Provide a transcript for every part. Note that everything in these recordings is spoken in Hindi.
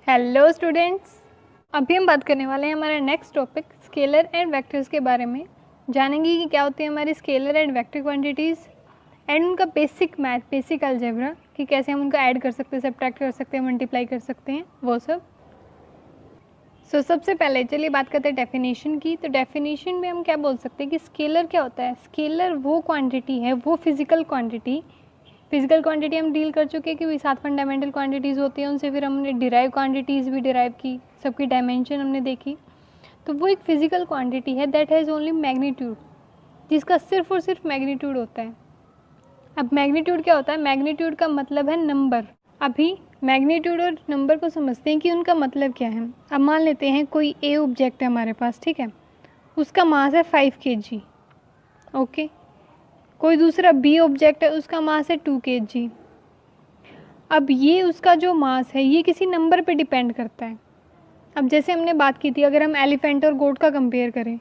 हेलो स्टूडेंट्स, अभी हम बात करने वाले हैं हमारा next topic scalar and vectors के बारे में। जानेंगे कि क्या होती है हमारी scalar and vector quantities and उनका बेसिक मैथ, बेसिक अलजेब्रा, कि कैसे हम उनका ऐड कर सकते हैं, सब्ट्रैक्ट कर सकते हैं, मल्टीप्लाई कर सकते हैं, वो सब। सबसे पहले चलिए बात करते हैं डेफिनेशन की। तो डेफिनेशन में हम क्या बोल सकते हैं कि स्केलर क्या होता है। स्केलर वो क्वांटिटी है, वो फिजिकल क्वांटिटी हम डील कर चुके हैं कि भी 7 फंडामेंटल क्वांटिटीज़ होती हैं, उनसे फिर हमने डिराइव क्वांटिटीज़ भी डिराइव की, सबकी डायमेंशन हमने देखी। तो वो एक फिजिकल क्वांटिटी है दैट हैज़ ओनली मैग्नीट्यूड, जिसका सिर्फ और सिर्फ मैग्नीट्यूड होता है। अब मैग्नीट्यूड क्या होता है? मैग्नीट्यूड का मतलब है नंबर। अभी मैग्नीट्यूड और नंबर को समझते हैं कि उनका मतलब क्या है। अब मान लेते हैं कोई ए ऑब्जेक्ट है हमारे पास, ठीक है, उसका मास है 5 kg, ओके। कोई दूसरा बी ऑब्जेक्ट है, उसका मास है 2 kg। अब ये उसका जो मास है ये किसी नंबर पे डिपेंड करता है। अब जैसे हमने बात की थी, अगर हम एलिफेंट और गोट का कंपेयर करें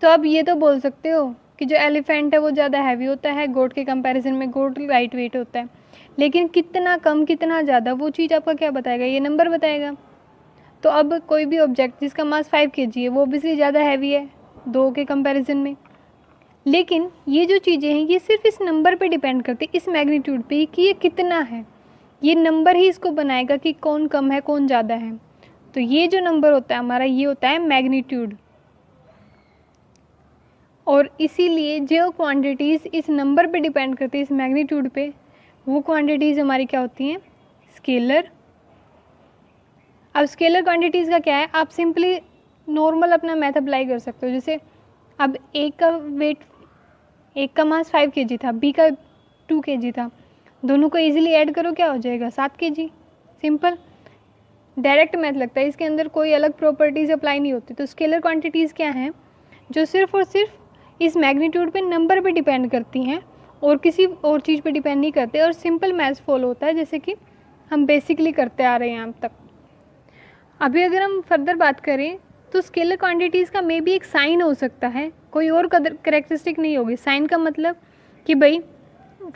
तो अब ये तो बोल सकते हो कि जो एलिफेंट है वो ज़्यादा हैवी होता है, गोट के कंपैरिजन में गोट लाइट वेट होता है। लेकिन कितना कम कितना ज़्यादा, वो चीज़ आपका क्या बताएगा? ये नंबर बताएगा। तो अब कोई भी ऑब्जेक्ट जिसका मास 5 kg है वो ऑब्वियसली ज़्यादा हैवी है 2 के कंपैरिजन में। लेकिन ये जो चीज़ें हैं ये सिर्फ इस नंबर पे डिपेंड करती है, इस मैग्नीट्यूड पे कि ये कितना है। ये नंबर ही इसको बनाएगा कि कौन कम है कौन ज़्यादा है। तो ये जो नंबर होता है हमारा, ये होता है मैग्नीट्यूड। और इसीलिए जो क्वांटिटीज़ इस नंबर पे डिपेंड करती है, इस मैग्नीट्यूड पे, वो क्वांटिटीज़ हमारी क्या होती हैं? स्केलर। अब स्केलर क्वांटिटीज़ का क्या है, आप सिंपली नॉर्मल अपना मैथ अप्लाई कर सकते हो। जैसे अब एक का मास 5 kg था, बी का 2 kg था, दोनों को इजीली ऐड करो, क्या हो जाएगा? 7 kg। सिंपल डायरेक्ट मैथ लगता है, इसके अंदर कोई अलग प्रॉपर्टीज़ अप्लाई नहीं होती। तो स्केलर क्वांटिटीज़ क्या हैं? जो सिर्फ और सिर्फ इस मैग्नीट्यूड पे, नंबर पे डिपेंड करती हैं और किसी और चीज़ पे डिपेंड नहीं करते, और सिंपल मैथ फॉलो होता है जैसे कि हम बेसिकली करते आ रहे हैं अब तक। अभी अगर हम फर्दर बात करें तो स्केलर क्वांटिटीज़ का मे भी एक साइन हो सकता है, कोई और करेक्टरिस्टिक नहीं होगी। साइन का मतलब कि भाई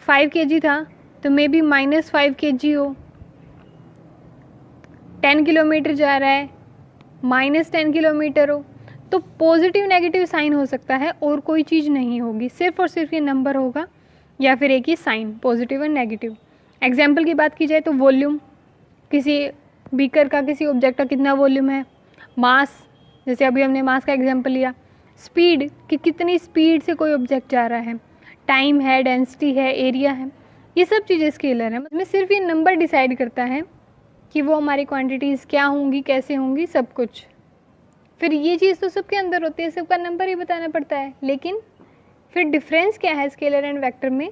5 kg था तो मे बी -5 kg हो, 10 किलोमीटर जा रहा है -10 किलोमीटर हो। तो पॉजिटिव नेगेटिव साइन हो सकता है और कोई चीज़ नहीं होगी, सिर्फ और सिर्फ ये नंबर होगा या फिर एक ही साइन, पॉजिटिव और नेगेटिव। एग्जाम्पल की बात की जाए तो वॉल्यूम, किसी बीकर का, किसी ऑब्जेक्ट का कितना वॉल्यूम है। मास, जैसे अभी हमने मास का एग्जाम्पल लिया। स्पीड, कि कितनी स्पीड से कोई ऑब्जेक्ट जा रहा है। टाइम है, डेंसिटी है, एरिया है, ये सब चीज़ें स्केलर है। इसमें सिर्फ ये नंबर डिसाइड करता है कि वो हमारी क्वांटिटीज़ क्या होंगी, कैसे होंगी, सब कुछ। फिर ये चीज़ तो सबके अंदर होती है, सबका नंबर ही बताना पड़ता है। लेकिन फिर डिफरेंस क्या है स्केलर एंड वेक्टर में?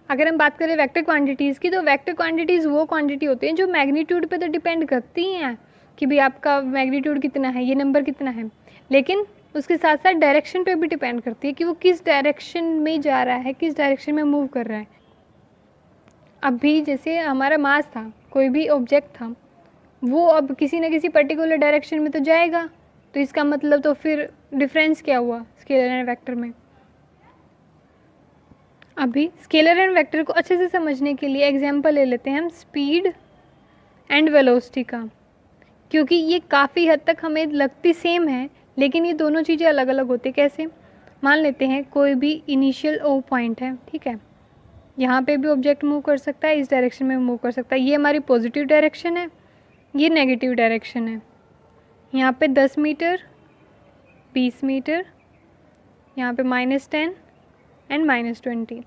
अगर हम बात करें वेक्टर क्वांटिटीज़ की, तो वेक्टर क्वांटिटीज़ वो क्वांटिटी होती हैं जो मैग्नीट्यूड पे तो डिपेंड करती हैं कि भाई आपका मैग्नीट्यूड कितना है, ये नंबर कितना है। लेकिन उसके साथ साथ डायरेक्शन पे भी डिपेंड करती है कि वो किस डायरेक्शन में जा रहा है, किस डायरेक्शन में मूव कर रहा है। अभी जैसे हमारा मास था, कोई भी ऑब्जेक्ट था, वो अब किसी न किसी पर्टिकुलर डायरेक्शन में तो जाएगा। तो इसका मतलब तो फिर डिफरेंस क्या हुआ स्केलर एंड वेक्टर में? अभी स्केलर एंड वेक्टर को अच्छे से समझने के लिए एग्जांपल ले लेते हैं हम स्पीड एंड वेलोसिटी का, क्योंकि ये काफ़ी हद तक हमें लगती सेम है लेकिन ये दोनों चीज़ें अलग अलग होती है। कैसे? मान लेते हैं कोई भी इनिशियल ओ पॉइंट है, ठीक है, यहाँ पे भी ऑब्जेक्ट मूव कर सकता है, इस डायरेक्शन में मूव कर सकता है। ये हमारी पॉजिटिव डायरेक्शन है, ये नेगेटिव डायरेक्शन है। यहाँ पे 10 मीटर, 20 मीटर, यहाँ पे -10 एंड -20,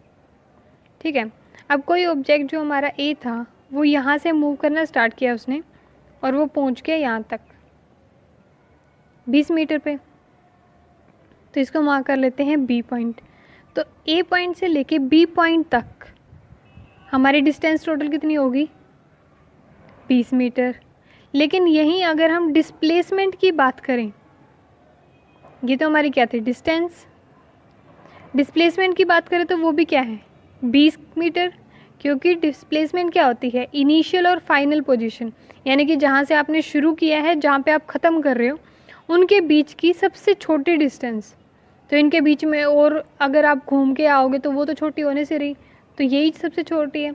ठीक है। अब कोई ऑब्जेक्ट जो हमारा ए था वो यहाँ से मूव करना स्टार्ट किया उसने, और वो पहुँच गया यहाँ तक 20 मीटर पे। तो इसको मार्क कर लेते हैं बी पॉइंट। तो ए पॉइंट से लेके बी पॉइंट तक हमारी डिस्टेंस टोटल कितनी होगी? 20 मीटर। लेकिन यहीं अगर हम डिस्प्लेसमेंट की बात करें, ये तो हमारी क्या थी? डिस्टेंस। डिस्प्लेसमेंट की बात करें तो वो भी क्या है? 20 मीटर। क्योंकि डिस्प्लेसमेंट क्या होती है? इनिशियल और फाइनल पोजीशन, यानी कि जहाँ से आपने शुरू किया है, जहाँ पे आप ख़त्म कर रहे हो, उनके बीच की सबसे छोटी डिस्टेंस। तो इनके बीच में और अगर आप घूम के आओगे तो वो तो छोटी होने से रही, तो यही सबसे छोटी है।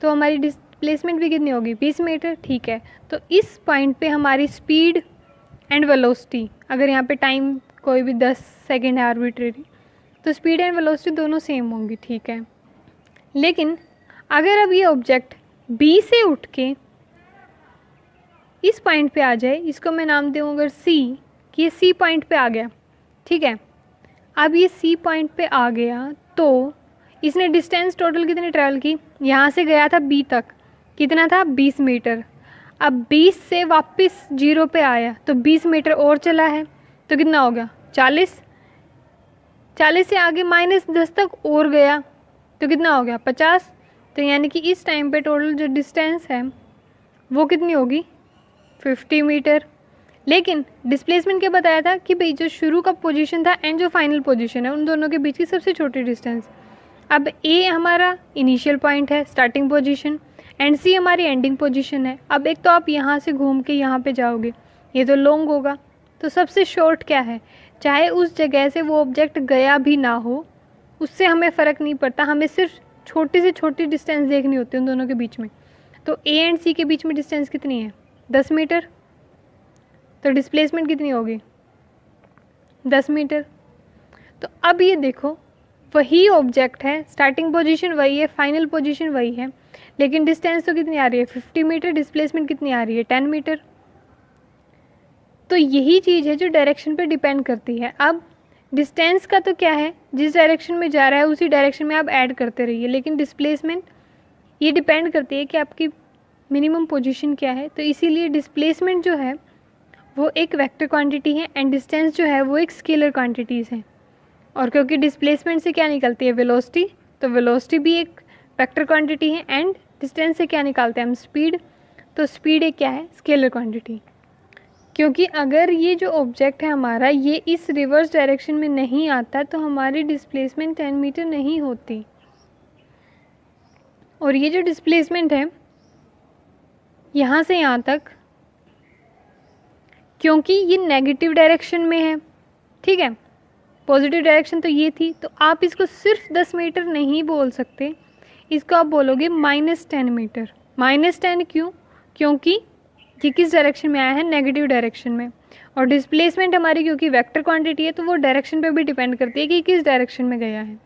तो हमारी डिस्प्लेसमेंट भी कितनी होगी 20 मीटर, ठीक है। तो इस पॉइंट पे हमारी स्पीड एंड वेलोसिटी, अगर यहाँ पे टाइम कोई भी 10 सेकेंड है आर्बिट्रेरी, तो स्पीड एंड वेलोसिटी दोनों सेम होंगी, ठीक है। लेकिन अगर अब ये ऑब्जेक्ट बी से उठ के इस पॉइंट पे आ जाए, इसको मैं नाम दूँ अगर सी, कि ये सी पॉइंट पे आ गया, ठीक है। अब ये सी पॉइंट पे आ गया तो इसने डिस्टेंस टोटल कितनी ट्रैवल की, यहाँ से गया था बी तक, कितना था 20 मीटर। अब 20 से वापस 0 पे आया तो 20 मीटर और चला है, तो कितना हो गया 40। 40 से आगे -10 तक और गया तो कितना हो गया 50। तो यानी कि इस टाइम पे टोटल जो डिस्टेंस है वो कितनी होगी 50 मीटर। लेकिन डिस्प्लेसमेंट क्या बताया था कि भाई जो शुरू का पोजीशन था एंड जो फाइनल पोजीशन है उन दोनों के बीच की सबसे छोटी डिस्टेंस। अब ए हमारा इनिशियल पॉइंट है, स्टार्टिंग पोजीशन, एंड सी हमारी एंडिंग पोजीशन है। अब एक तो आप यहाँ से घूम के यहाँ पे जाओगे, ये तो लॉन्ग होगा, तो सबसे शॉर्ट क्या है, चाहे उस जगह से वो ऑब्जेक्ट गया भी ना हो उससे हमें फ़र्क नहीं पड़ता, हमें सिर्फ छोटी से छोटी डिस्टेंस देखनी होती है उन दोनों के बीच में। तो ए एंड सी के बीच में डिस्टेंस कितनी है 10 मीटर, तो डिस्प्लेसमेंट कितनी होगी 10 मीटर। तो अब ये देखो वही ऑब्जेक्ट है, स्टार्टिंग पोजीशन वही है, फाइनल पोजीशन वही है, लेकिन डिस्टेंस तो कितनी आ रही है 50 मीटर, डिस्प्लेसमेंट कितनी आ रही है 10 मीटर। तो यही चीज़ है जो डायरेक्शन पे डिपेंड करती है। अब डिस्टेंस का तो क्या है, जिस डायरेक्शन में जा रहा है उसी डायरेक्शन में आप ऐड करते रहिए, लेकिन डिस्प्लेसमेंट ये डिपेंड करती है कि आपकी मिनिमम पोजीशन क्या है। तो इसीलिए डिस्प्लेसमेंट जो है वो एक वेक्टर क्वांटिटी है एंड डिस्टेंस जो है वो एक स्केलर क्वांटिटीज़ है। और क्योंकि डिस्प्लेसमेंट से क्या निकलती है वेलोसिटी, तो वेलोसिटी भी एक वेक्टर क्वांटिटी है एंड डिस्टेंस से क्या निकालते हैं हम स्पीड, तो स्पीड एक क्या है स्केलर क्वांटिटी। क्योंकि अगर ये जो ऑब्जेक्ट है हमारा ये इस रिवर्स डायरेक्शन में नहीं आता तो हमारी डिस्प्लेसमेंट 10 मीटर नहीं होती। और ये जो डिस्प्लेसमेंट है यहाँ से यहाँ तक, क्योंकि ये नेगेटिव डायरेक्शन में है, ठीक है, पॉजिटिव डायरेक्शन तो ये थी, तो आप इसको सिर्फ 10 मीटर नहीं बोल सकते, इसको आप बोलोगे -10 मीटर। -10 क्यों, क्योंकि ये किस डायरेक्शन में आया है नेगेटिव डायरेक्शन में। और डिस्प्लेसमेंट हमारी क्योंकि वेक्टर क्वांटिटी है तो वो डायरेक्शन पे भी डिपेंड करती है कि किस डायरेक्शन में गया है।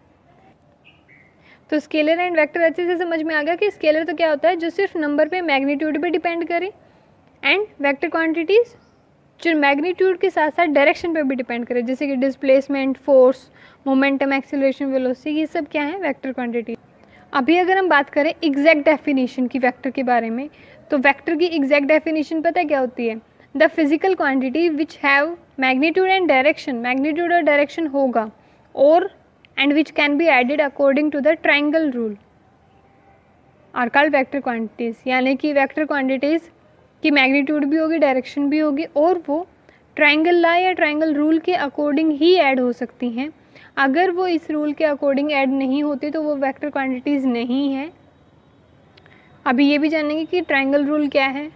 तो स्केलर एंड वेक्टर अच्छे से समझ में आ गया कि स्केलर तो क्या होता है जो सिर्फ नंबर पे मैग्नीट्यूड पे डिपेंड करे, एंड वेक्टर क्वांटिटीज़ जो मैग्नीट्यूड के साथ साथ डायरेक्शन पे भी डिपेंड करे, जैसे कि displacement, force, momentum, acceleration, velocity, ये सब क्या है वेक्टर क्वांटिटी। अभी अगर हम बात करें एग्जैक्ट डेफिनेशन की वेक्टर के बारे में, तो वेक्टर की एग्जैक्ट डेफिनेशन पता है क्या होती है, the physical quantity which have magnitude and direction, magnitude और डायरेक्शन होगा, और and which can be added according to the triangle rule are called vector quantities. यानी कि वेक्टर क्वांटिटीज़ की मैग्नीट्यूड भी होगी, डायरेक्शन भी होगी, और वो ट्रायंगल लॉ या ट्रायंगल रूल के अकॉर्डिंग ही ऐड हो सकती हैं। अगर वो इस रूल के अकॉर्डिंग ऐड नहीं होती तो वो वेक्टर क्वांटिटीज़ नहीं है। अभी ये भी जानेंगे कि ट्रायंगल रूल क्या है,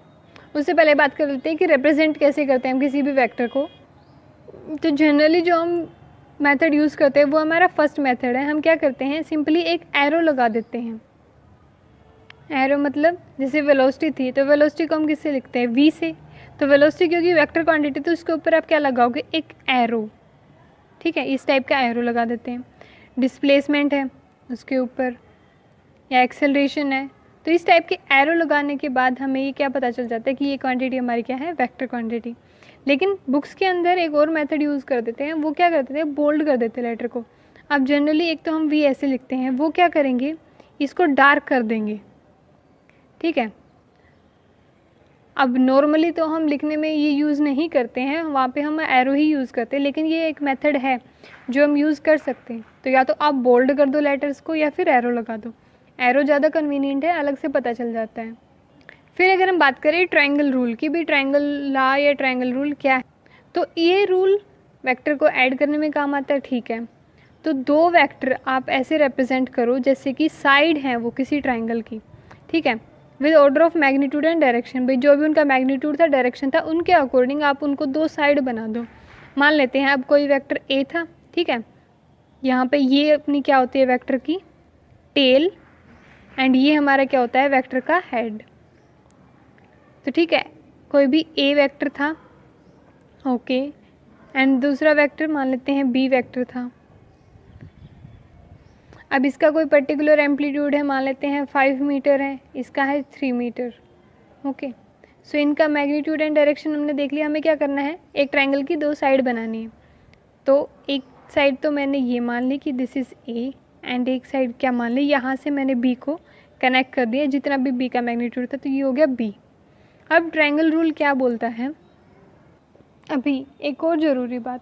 उससे पहले बात कर लेते हैं कि रिप्रेजेंट कैसे करते हैं हम किसी भी वेक्टर को। तो जनरली जो हम मेथड यूज़ करते हैं वो हमारा फर्स्ट मेथड है। हम क्या करते हैं, सिंपली एक एरो लगा देते हैं। एरो मतलब जैसे वेलोसिटी थी तो वेलोसिटी को हम किससे लिखते हैं v से, तो वेलोसिटी क्योंकि वेक्टर क्वांटिटी तो उसके ऊपर आप क्या लगाओगे एक एरो, ठीक है, इस टाइप का एरो लगा देते हैं। डिस्प्लेसमेंट है उसके ऊपर या एक्सेलरेशन है, तो इस टाइप के एरो लगाने के बाद हमें ये क्या पता चल जाता है कि ये क्वांटिटी हमारी क्या है वेक्टर क्वांटिटी। लेकिन बुक्स के अंदर एक और मेथड यूज़ कर देते हैं, वो क्या कर देते हैं बोल्ड कर देते हैं लेटर को। अब जनरली एक तो हम v ऐसे लिखते हैं, वो क्या करेंगे इसको डार्क कर देंगे, ठीक है। अब नॉर्मली तो हम लिखने में ये यूज़ नहीं करते हैं, वहाँ पे हम एरो ही यूज़ करते हैं, लेकिन ये एक मेथड है जो हम यूज़ कर सकते हैं। तो या तो आप बोल्ड कर दो लेटर्स को या फिर एरो लगा दो, एरो ज़्यादा कन्वीनियंट है, अलग से पता चल जाता है। फिर अगर हम बात करें ट्रायंगल रूल की, भी ट्रायंगल लॉ या ट्रायंगल रूल क्या है, तो ये रूल वेक्टर को ऐड करने में काम आता है, ठीक है। तो दो वेक्टर आप ऐसे रिप्रेजेंट करो जैसे कि साइड हैं वो किसी ट्रायंगल की, ठीक है, with order of magnitude and direction. भाई जो भी उनका मैग्नीट्यूड था, डायरेक्शन था, उनके अकॉर्डिंग आप उनको दो साइड बना दो। मान लेते हैं अब कोई वेक्टर ए था, ठीक है, यहाँ पे ये अपनी क्या होती है वेक्टर की टेल, एंड ये हमारा क्या होता है, वेक्टर का हेड। तो ठीक है, कोई भी ए वेक्टर था, ओके, एंड दूसरा वेक्टर मान लेते हैं बी वेक्टर था। अब इसका कोई पर्टिकुलर एम्पलीट्यूड है, मान लेते हैं 5 मीटर है, इसका है 3 मीटर, ओके। सो इनका मैग्नीट्यूड एंड डायरेक्शन हमने देख लिया। हमें क्या करना है, एक ट्रायंगल की 2 साइड बनानी है। तो एक साइड तो मैंने ये मान ली कि दिस इज़ ए, एंड एक साइड क्या मान ली, यहाँ से मैंने बी को कनेक्ट कर दिया, जितना भी बी का मैग्नीट्यूड था, तो ये हो गया बी। अब ट्रायंगल रूल क्या बोलता है, अभी एक और ज़रूरी बात,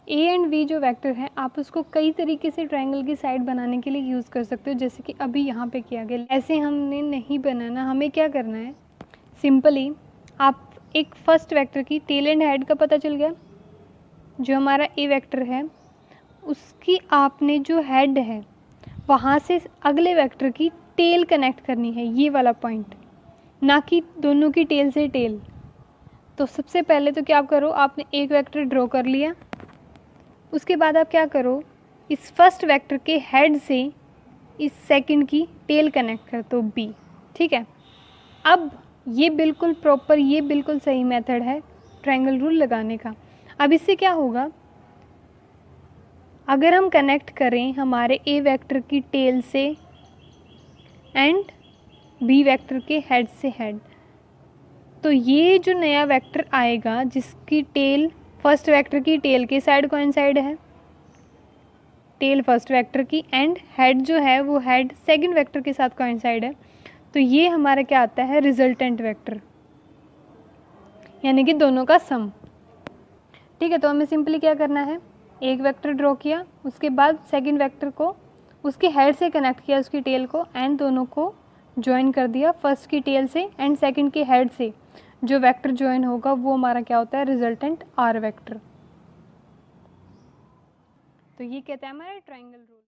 ए एंड वी जो वेक्टर है, आप उसको कई तरीके से ट्रायंगल की साइड बनाने के लिए यूज़ कर सकते हो, जैसे कि अभी यहाँ पे किया गया। ऐसे हमने नहीं बनाना, हमें क्या करना है, सिंपली आप एक फर्स्ट वेक्टर की टेल एंड हेड का पता चल गया, जो हमारा ए वेक्टर है उसकी आपने जो हेड है वहाँ से अगले वेक्टर की टेल कनेक्ट करनी है, ये वाला पॉइंट, ना कि दोनों की टेल से टेल। तो सबसे पहले तो क्या करो, आपने एक वेक्टर ड्रॉ कर लिया, उसके बाद आप क्या करो, इस फर्स्ट वेक्टर के हेड से इस सेकंड की टेल कनेक्ट कर दो बी, ठीक है। अब ये बिल्कुल प्रॉपर, ये बिल्कुल सही मेथड है ट्रायंगल रूल लगाने का। अब इससे क्या होगा, अगर हम कनेक्ट करें हमारे ए वेक्टर की टेल से एंड बी वेक्टर के हेड से हेड, तो ये जो नया वेक्टर आएगा जिसकी टेल फर्स्ट वेक्टर की टेल के साइड कोइंसाइड है, टेल फर्स्ट वेक्टर की, एंड हेड जो है वो हेड सेकंड वेक्टर के साथ कोइंसाइड है, तो ये हमारा क्या आता है, रिजल्टेंट वेक्टर, यानी कि दोनों का सम। ठीक है, तो हमें सिंपली क्या करना है, एक वेक्टर ड्रॉ किया, उसके बाद सेकंड वेक्टर को उसके हेड से कनेक्ट किया, उसकी टेल को, एंड दोनों को ज्वाइन कर दिया, फर्स्ट की टेल से एंड सेकंड के हेड से जो वेक्टर ज्वाइन होगा वो हमारा क्या होता है, रिजल्टेंट आर वेक्टर। तो ये कहता है हमारा ट्रायंगल रूल।